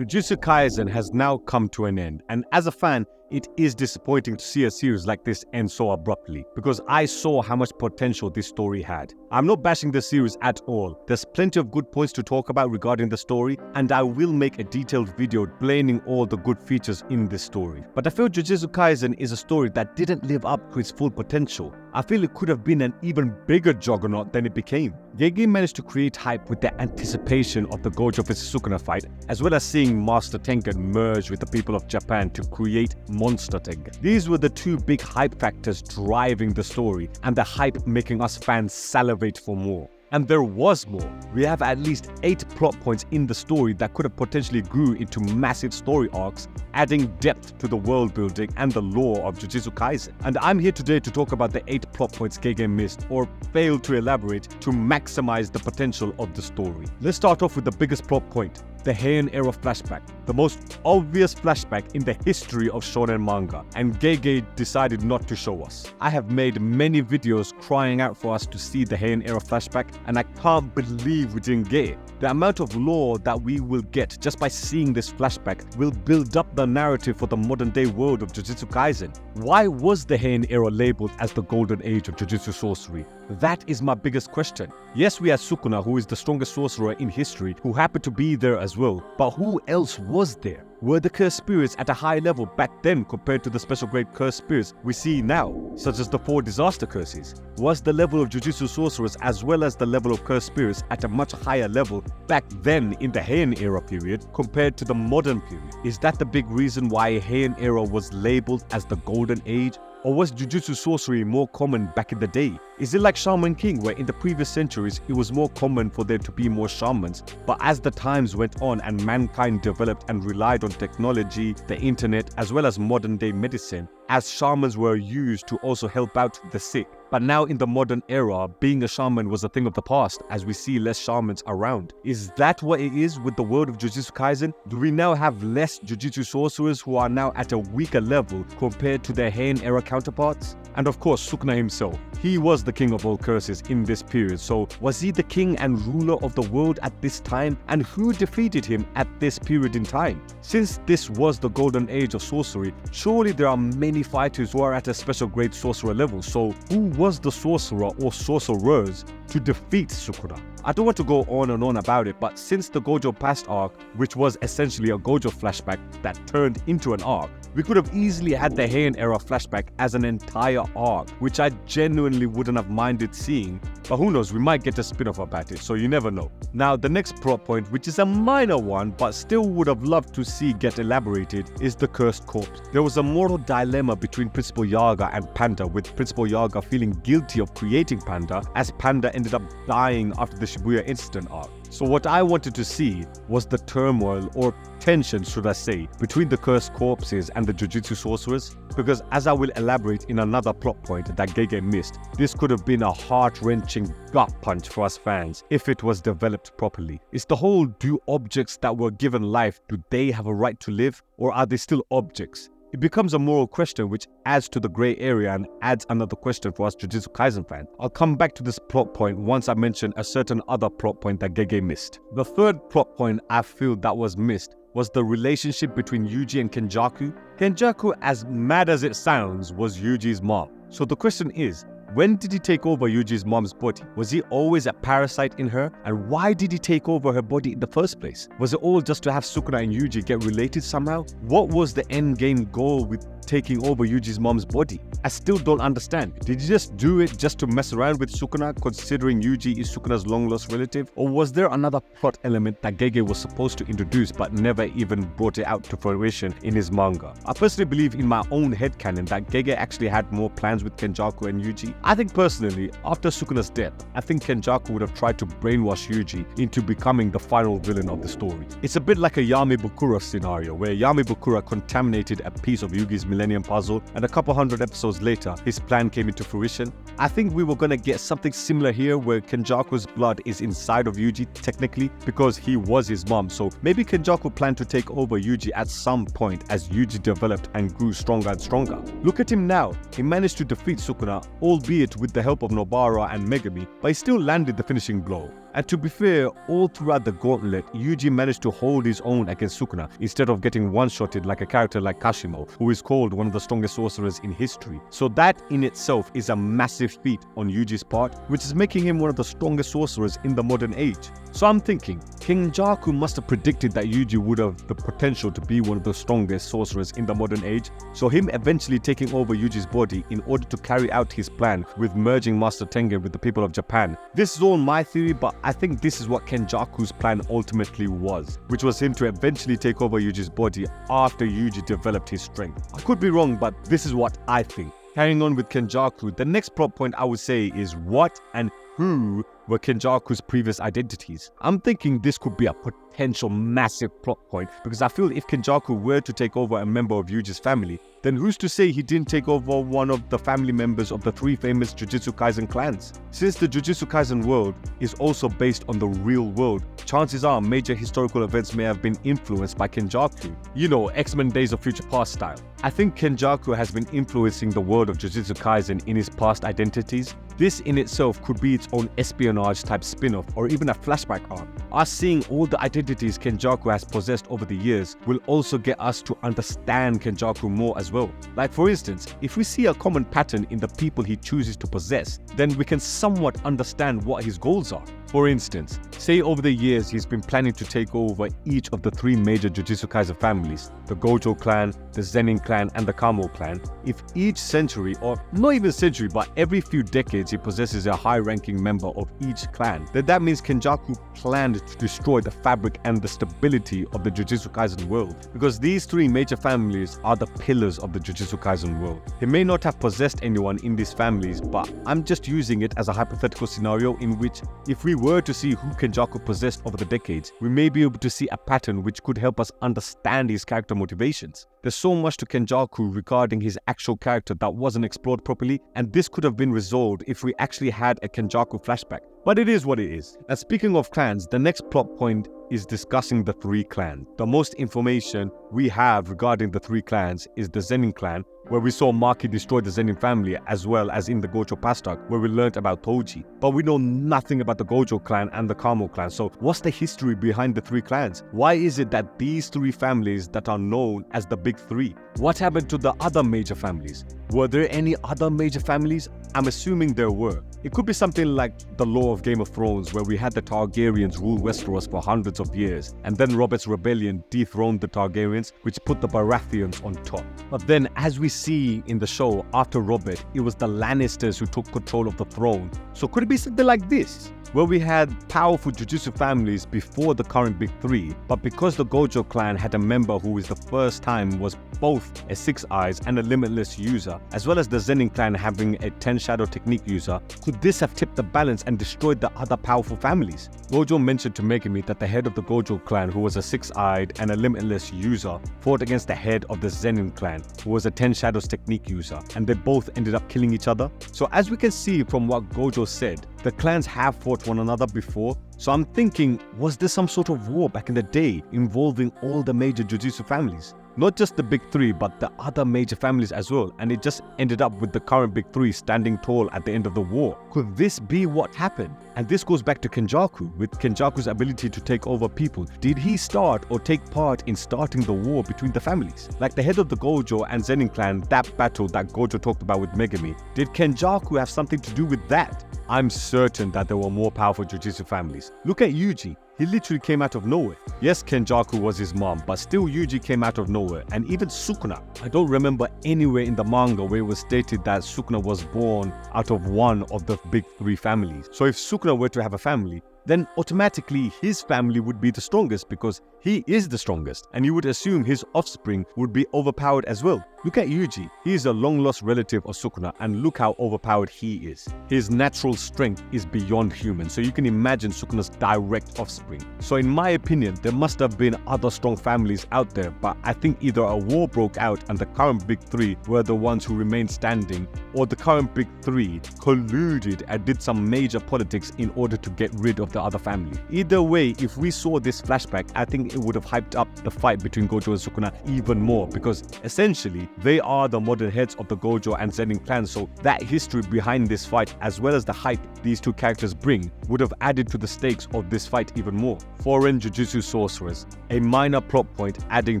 Jujutsu Kaisen has now come to an end, and as a fan, it is disappointing to see a series like this end so abruptly, because I saw how much potential this story had. I'm not bashing the series at all. There's plenty of good points to talk about regarding the story, and I will make a detailed video explaining all the good features in this story. But I feel Jujutsu Kaisen is a story that didn't live up to its full potential. I feel it could have been an even bigger juggernaut than it became. Gege managed to create hype with the anticipation of the Gojo vs Sukuna fight, as well as seeing Master Tengen merge with the people of Japan to create Monster Tengen. These were the two big hype factors driving the story, and the hype making us fans salivate for more. And there was more. We have at least 8 plot points in the story that could have potentially grew into massive story arcs, adding depth to the world building and the lore of Jujutsu Kaisen. And I'm here today to talk about the 8 plot points Gege missed or failed to elaborate to maximize the potential of the story. Let's start off with the biggest plot point, the Hyen Era flashback, the most obvious flashback in the history of shonen manga, and Gege decided not to show us. I have made many videos crying out for us to see the Hyen Era flashback, and I can't believe we didn't get it. The amount of lore that we will get just by seeing this flashback will build up the narrative for the modern day world of Jujutsu Kaisen. Why was the Hyen Era labeled as the golden age of Jujutsu sorcery? That is my biggest question. Yes, we have Sukuna, who is the strongest sorcerer in history, who happened to be there as well, but who else was there? Were the cursed spirits at a high level back then compared to the special grade cursed spirits we see now, such as the 4 disaster curses? Was the level of Jujutsu sorcerers as well as the level of cursed spirits at a much higher level back then in the Hyen Era period compared to the modern period? Is that the big reason why Hyen Era was labeled as the golden age? Or was Jujutsu sorcery more common back in the day? Is it like Shaman King, where in the previous centuries it was more common for there to be more shamans, but as the times went on and mankind developed and relied on technology, the internet, as well as modern day medicine, as shamans were used to also help out the sick. But now in the modern era, being a shaman was a thing of the past as we see less shamans around. Is that what it is with the world of Jujutsu Kaisen? Do we now have less Jujutsu sorcerers who are now at a weaker level compared to their Hyen Era counterparts? And of course, Sukuna himself. He was the king of all curses in this period, so was he the king and ruler of the world at this time? And who defeated him at this period in time? Since this was the golden age of sorcery, surely there are many fighters who are at a special grade sorcerer level, so who was the sorcerer or sorcerers to defeat Sukuna? I don't want to go on and on about it, but since the Gojo past arc, which was essentially a Gojo flashback that turned into an arc, we could have easily had the Hyen Era flashback as an entire arc, which I genuinely wouldn't have minded seeing, but who knows, we might get a spin-off about it, so you never know. Now, the next plot point, which is a minor one, but still would have loved to see get elaborated, is the cursed corpse. There was a moral dilemma between Principal Yaga and Panda, with Principal Yaga feeling guilty of creating Panda, as Panda ended up dying after the Shibuya incident arc. So what I wanted to see was the turmoil, or tension should I say, between the cursed corpses and the Jujutsu sorcerers, because as I will elaborate in another plot point that Gege missed, this could have been a heart-wrenching gut punch for us fans if it was developed properly. It's the whole, do objects that were given life, do they have a right to live, or are they still objects? It becomes a moral question which adds to the grey area and adds another question for us Jujutsu Kaisen fans. I'll come back to this plot point once I mention a certain other plot point that Gege missed. The third plot point I feel that was missed was the relationship between Yuji and Kenjaku. Kenjaku, as mad as it sounds, was Yuji's mom. So the question is, when did he take over Yuji's mom's body? Was he always a parasite in her? And why did he take over her body in the first place? Was it all just to have Sukuna and Yuji get related somehow? What was the end game goal with taking over Yuji's mom's body? I still don't understand. Did he just do it just to mess around with Sukuna, considering Yuji is Sukuna's long-lost relative? Or was there another plot element that Gege was supposed to introduce but never even brought it out to fruition in his manga? I personally believe in my own headcanon that Gege actually had more plans with Kenjaku and Yuji. I think personally, after Sukuna's death, I think Kenjaku would have tried to brainwash Yuji into becoming the final villain of the story. It's a bit like a Yami Bukura scenario, where Yami Bukura contaminated a piece of Yugi's Millennium Puzzle, and a couple hundred episodes later, his plan came into fruition. I think we were gonna get something similar here, where Kenjaku's blood is inside of Yuji, technically, because he was his mom. So maybe Kenjaku planned to take over Yuji at some point as Yuji developed and grew stronger and stronger. Look at him now. He managed to defeat Sukuna, albeit with the help of Nobara and Megami, but he still landed the finishing blow. And to be fair, all throughout the gauntlet, Yuji managed to hold his own against Sukuna instead of getting one-shotted like a character like Kashimo, who is called one of the strongest sorcerers in history. So that in itself is a massive feat on Yuji's part, which is making him one of the strongest sorcerers in the modern age. So I'm thinking, Kenjaku must have predicted that Yuji would have the potential to be one of the strongest sorcerers in the modern age, so him eventually taking over Yuji's body in order to carry out his plan with merging Master Tengen with the people of Japan. This is all my theory, but I think this is what Kenjaku's plan ultimately was, which was him to eventually take over Yuji's body after Yuji developed his strength. I could be wrong, but this is what I think. Carrying on with Kenjaku, the next plot point I would say is what and who were Kenjaku's previous identities. I'm thinking this could be a potential massive plot point because I feel if Kenjaku were to take over a member of Yuji's family, then who's to say he didn't take over one of the family members of the 3 famous Jujutsu Kaisen clans? Since the Jujutsu Kaisen world is also based on the real world, chances are major historical events may have been influenced by Kenjaku. You know, X-Men Days of Future Past style. I think Kenjaku has been influencing the world of Jujutsu Kaisen in his past identities. This in itself could be its own espionage type spin-off or even a flashback arc. Us seeing all the identities Kenjaku has possessed over the years will also get us to understand Kenjaku more as well. Like for instance, if we see a common pattern in the people he chooses to possess, then we can somewhat understand what his goals are. For instance, say over the years he's been planning to take over each of the 3 major Jujutsu Kaisen families, the Gojo clan, the Zenin clan and the Kamo clan. If each century, or not even century, but every few decades he possesses a high-ranking member of each clan, then that means Kenjaku planned to destroy the fabric and the stability of the Jujutsu Kaisen world, because these 3 major families are the pillars of the Jujutsu Kaisen world. He may not have possessed anyone in these families, but I'm just using it as a hypothetical scenario in which if we were to see who Kenjaku possessed over the decades, we may be able to see a pattern which could help us understand his character motivations. There's so much to Kenjaku regarding his actual character that wasn't explored properly, and this could have been resolved if we actually had a Kenjaku flashback. But it is what it is. And speaking of clans, the next plot point is discussing the 3 clans. The most information we have regarding the 3 clans is the Zenin clan, where we saw Maki destroy the Zenin family, as well as in the Gojo past arc, where we learned about Toji. But we know nothing about the Gojo clan and the Kamo clan, so what's the history behind the 3 clans? Why is it that these 3 families that are known as the Big 3? What happened to the other major families? Were there any other major families? I'm assuming there were. It could be something like the lore of Game of Thrones, where we had the Targaryens rule Westeros for hundreds of years, and then Robert's rebellion dethroned the Targaryens, which put the Baratheons on top. But then, as we see in the show, after Robert, it was the Lannisters who took control of the throne. So could it be something like this, where we had powerful Jujutsu families before the current Big 3, but because the Gojo clan had a member who is the first time was both a 6 Eyes and a Limitless user, as well as the Zenin clan having a 10 Shadow technique user, could this have tipped the balance and destroyed the other powerful families? Gojo mentioned to Megumi that the head of the Gojo clan, who was a 6-eyed and a Limitless user, fought against the head of the Zenin clan, who was a 10 Shadows technique user, and they both ended up killing each other. So as we can see from what Gojo said, the clans have fought one another before, so I'm thinking, was there some sort of war back in the day involving all the major Jujutsu families? Not just the Big 3, but the other major families as well, and it just ended up with the current Big 3 standing tall at the end of the war. Could this be what happened? And this goes back to Kenjaku, with Kenjaku's ability to take over people. Did he start or take part in starting the war between the families? Like the head of the Gojo and Zenin clan, that battle that Gojo talked about with Megumi, did Kenjaku have something to do with that? I'm certain that there were more powerful Jujutsu families. Look at Yuji. He literally came out of nowhere. Yes, Kenjaku was his mom, but still Yuji came out of nowhere. And even Sukuna. I don't remember anywhere in the manga where it was stated that Sukuna was born out of one of the Big 3 families. So if Sukuna were to have a family, then automatically his family would be the strongest because he is the strongest, and you would assume his offspring would be overpowered as well. Look at Yuji. He is a long-lost relative of Sukuna, and look how overpowered he is. His natural strength is beyond human, so you can imagine Sukuna's direct offspring. So in my opinion, there must have been other strong families out there, but I think either a war broke out and the current Big 3 were the ones who remained standing, or the current Big 3 colluded and did some major politics in order to get rid of the other family. Either way, if we saw this flashback, I think it would have hyped up the fight between Gojo and Sukuna even more, because essentially they are the modern heads of the Gojo and Zenin clans, so that history behind this fight as well as the hype these two characters bring would have added to the stakes of this fight even more. Foreign Jujutsu sorcerers, a minor plot point adding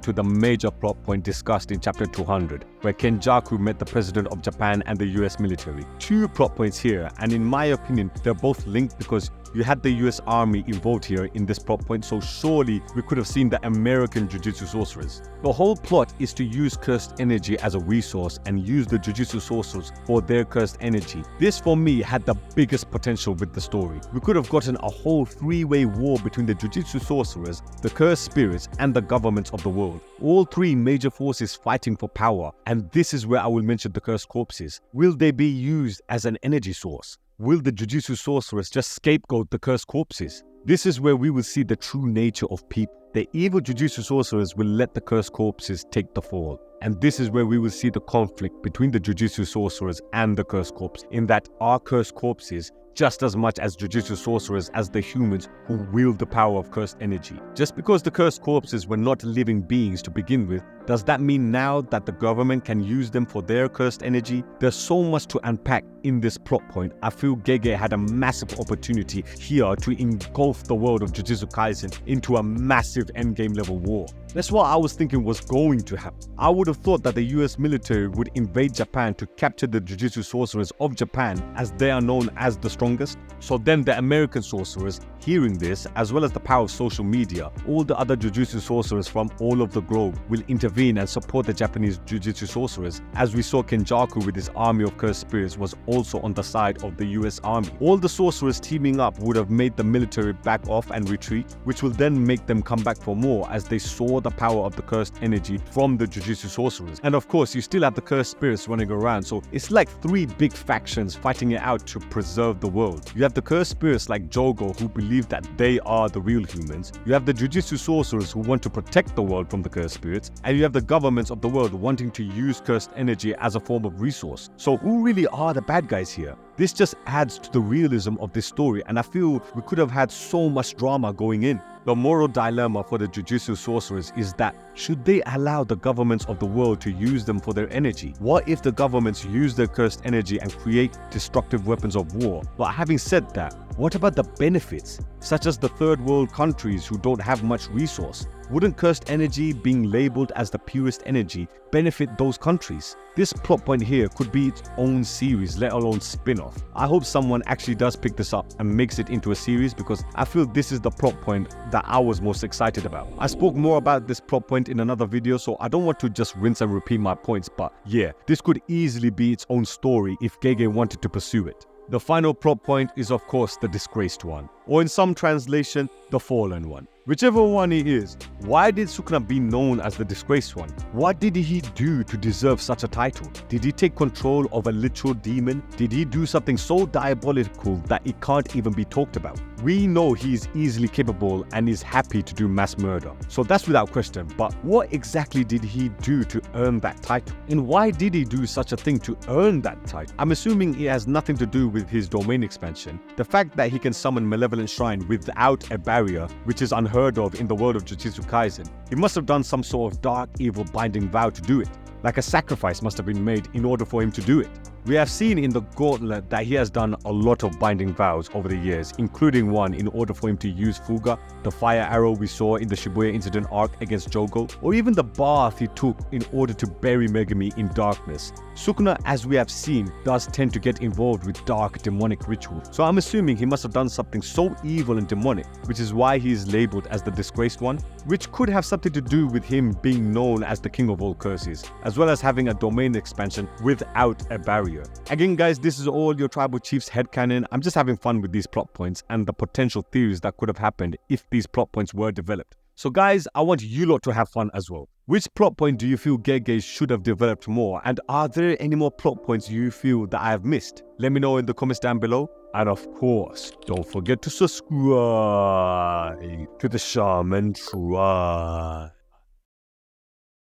to the major plot point discussed in chapter 200, where Kenjaku met the president of Japan and the US military. Two plot points here, and in my opinion, they're both linked because you had the US Army involved here in this plot point, so surely we could have seen the American Jujutsu sorcerers. The whole plot is to use cursed energy as a resource and use the Jujutsu sorcerers for their cursed energy. This for me had the biggest potential with the story. We could have gotten a whole three-way war between the Jujutsu sorcerers, the cursed spirits, and the governments of the world. All three major forces fighting for power, and this is where I will mention the cursed corpses. Will they be used as an energy source? Will the Jujutsu sorcerers just scapegoat the cursed corpses? This is where we will see the true nature of people. The evil Jujutsu sorcerers will let the cursed corpses take the fall. And this is where we will see the conflict between the Jujutsu sorcerers and the cursed corpse, in that are cursed corpses just as much as Jujutsu sorcerers as the humans who wield the power of cursed energy. Just because the cursed corpses were not living beings to begin with, does that mean now that the government can use them for their cursed energy? There's so much to unpack in this plot point. I feel Gege had a massive opportunity here to engulf the world of Jujutsu Kaisen into a massive endgame level war. That's what I was thinking was going to happen. I would have thought that the US military would invade Japan to capture the Jujutsu sorcerers of Japan, as they are known as the strongest. So then the American sorcerers, hearing this, as well as the power of social media, all the other Jujutsu sorcerers from all of the globe will intervene and support the Japanese Jujutsu sorcerers, as we saw Kenjaku with his army of cursed spirits was also on the side of the US army. All the sorcerers teaming up would have made the military back off and retreat, which will then make them come back for more as they saw the power of the cursed energy from the Jujutsu sorcerers. And of course, you still have the cursed spirits running around, so it's like three big factions fighting it out to preserve the world. You have the cursed spirits like Jogo, who believe that they are the real humans. You have the Jujutsu sorcerers who want to protect the world from the cursed spirits, and you have the governments of the world wanting to use cursed energy as a form of resource. So who really are the bad guys here? This just adds to the realism of this story, and I feel we could have had so much drama going in. The moral dilemma for the Jujutsu sorcerers is that should they allow the governments of the world to use them for their energy? What if the governments use their cursed energy and create destructive weapons of war? But having said that, what about the benefits, such as the third world countries who don't have much resource? Wouldn't cursed energy being labeled as the purest energy benefit those countries? This plot point here could be its own series, let alone spin-off. I hope someone actually does pick this up and makes it into a series, because I feel this is the plot point that I was most excited about. I spoke more about this plot point in another video, so I don't want to just rinse and repeat my points, but yeah, this could easily be its own story if Gege wanted to pursue it. The final plot point is of course the Disgraced one, or in some translation, the Fallen one. Whichever one it is, why did Sukuna be known as the Disgraced one? What did he do to deserve such a title? Did he take control of a literal demon? Did he do something so diabolical that it can't even be talked about? We know he is easily capable and is happy to do mass murder, so that's without question, but what exactly did he do to earn that title? And why did he do such a thing to earn that title? I'm assuming it has nothing to do with his domain expansion. The fact that he can summon Malevolent Shrine without a barrier, which is unheard of in the world of Jujutsu Kaisen. He must have done some sort of dark evil binding vow to do it. Like a sacrifice must have been made in order for him to do it. We have seen in the Gauntlet that he has done a lot of binding vows over the years, including one in order for him to use Fuga, the fire arrow we saw in the Shibuya incident arc against Jogo, or even the bath he took in order to bury Megumi in darkness. Sukuna, as we have seen, does tend to get involved with dark demonic rituals, so I'm assuming he must have done something so evil and demonic, which is why he is labeled as the Disgraced one, which could have something to do with him being known as the King of all curses, as well as having a domain expansion without a barrier. Again guys, this is all your tribal chiefs headcanon. I'm just having fun with these plot points and the potential theories that could have happened if these plot points were developed. So guys, I want you lot to have fun as well. Which plot point do you feel Gege should have developed more? And are there any more plot points you feel that I have missed? Let me know in the comments down below. And of course, don't forget to subscribe to the Shaman Tribe.